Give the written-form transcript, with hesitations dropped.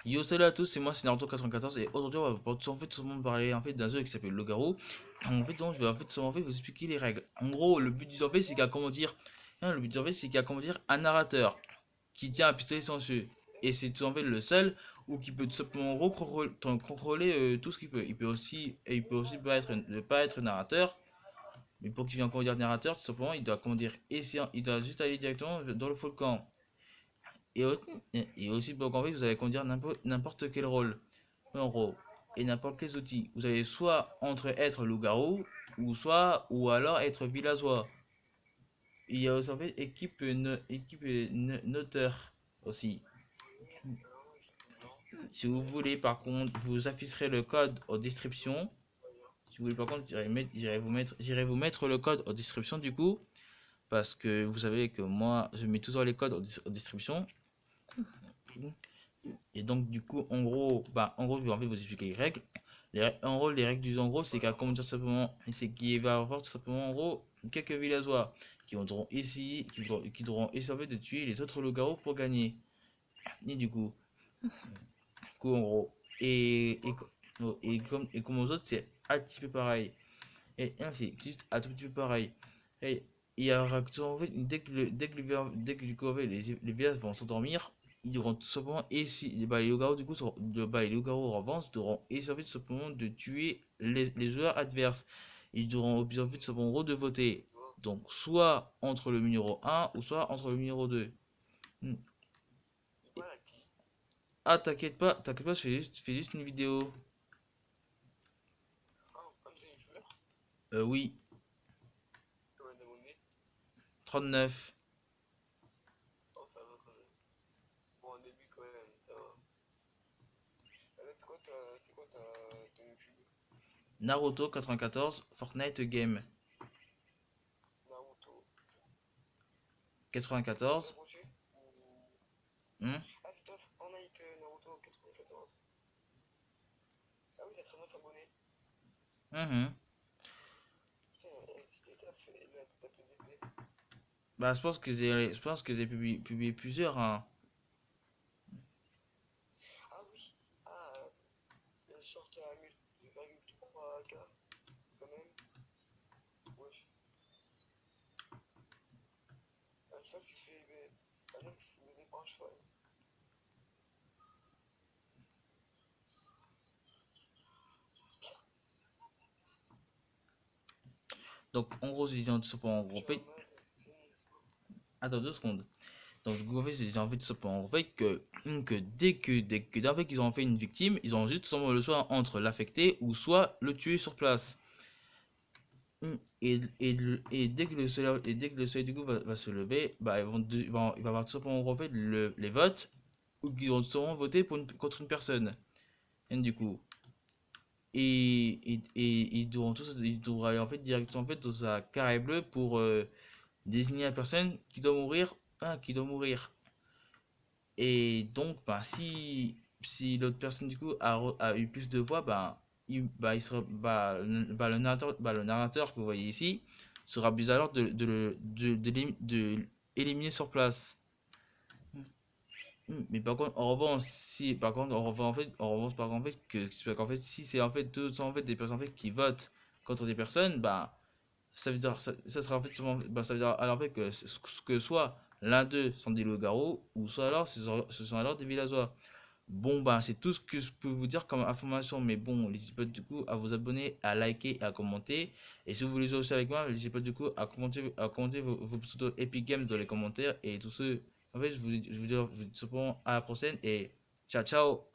Yo, salut à tous, c'est moi, c'est Naruto94 et aujourd'hui on va en fait seulement parler en fait d'un jeu qui s'appelle Le Garou. En fait, donc, je vais en fait seulement vous expliquer les règles. En gros, le but du jeu en fait, c'est qu'il y a comment dire, le but du jeu en fait, c'est qu'il y a comment dire un narrateur qui tient un pistolet silencieux et c'est tout en fait le seul ou qui peut tout simplement contrôler tout ce qu'il peut. Il peut aussi pas être narrateur, mais pour qu'il vienne comment dire narrateur, tout simplement, il doit comment dire essayer, il doit juste aller directement dans le volcan. Et aussi, pour qu'en fait, vous allez conduire n'importe quel rôle, en gros, et n'importe quels outils. Vous allez soit entre être loup-garou, ou alors être villageois. Il y a aussi en fait équipe noteur aussi. Si vous voulez, par contre, vous afficherez le code en description. Si vous voulez, par contre, j'irai vous mettre le code en description du coup, parce que vous savez que moi, je mets toujours les codes en description. Et donc, du coup, en gros, je vais en fait vous expliquer les règles. En gros, les règles du jeu, en gros, c'est qu'à comment dire simplement, c'est qu'il va y avoir tout simplement, en gros, quelques villageois qui devront essayer, qui devront essayer en fait, de tuer les autres loups-garous pour gagner. Et du coup, en gros, et comme aux autres, c'est un petit peu pareil. Et ainsi, c'est juste un tout petit peu pareil. Et il y aura en fait, dès que du coup, en fait, les villages vont s'endormir, ils devront tout simplement essayer, bah, les loups du coup, les loups-garous en revanche devront essayer en fait, tout simplement de tuer les joueurs adverses. Ils devront en fait, tout simplement de voter. Donc, soit entre le numéro un ou soit entre le numéro 2. Hmm. Ah, t'inquiète pas, je fais juste une vidéo. Oui, 39. Naruto 94, Fortnite Game 94. Hmm. Mhm. Bah, je pense que j'ai publié plusieurs, hein. Donc, en gros, j'ai dit en fait, attends 2 secondes. Donc, en fait, j'ai dit en fait, en fait que dès que, en fait, qu'ils ont fait une victime, ils ont juste le choix entre l'affecter ou soit le tuer sur place. Et dès que le soleil du coup va se lever, bah, il va avoir tout simplement en fait les votes ou qu'ils vont tout simplement voter contre une personne. Et du coup, ils devront aller en fait directement en fait dans sa carré bleu pour désigner la personne qui doit mourir, qui doit mourir. Et donc, bah, si l'autre personne du coup a eu plus de voix, il sera, le narrateur que vous voyez ici sera plus alors de éliminer sur place. Mais par contre, en revanche, si par contre, en revanche, en fait, en revanche, par contre, en fait, qu'en fait, si c'est en fait tout en fait des personnes en fait qui votent contre des personnes, bah ça veut dire ça sera en fait ça veut dire alors en fait que soit l'un d'eux sont des loups-garous ou soit alors ce sont alors des villageois. Bon bah c'est tout ce que je peux vous dire comme information, mais bon n'hésitez pas du coup à vous abonner, à liker et à commenter. Et si vous voulez jouer aussi avec moi, n'hésitez pas du coup à commenter vos pseudos Epic Games dans les commentaires. Et tous ceux en fait je vous dis simplement à la prochaine et ciao ciao.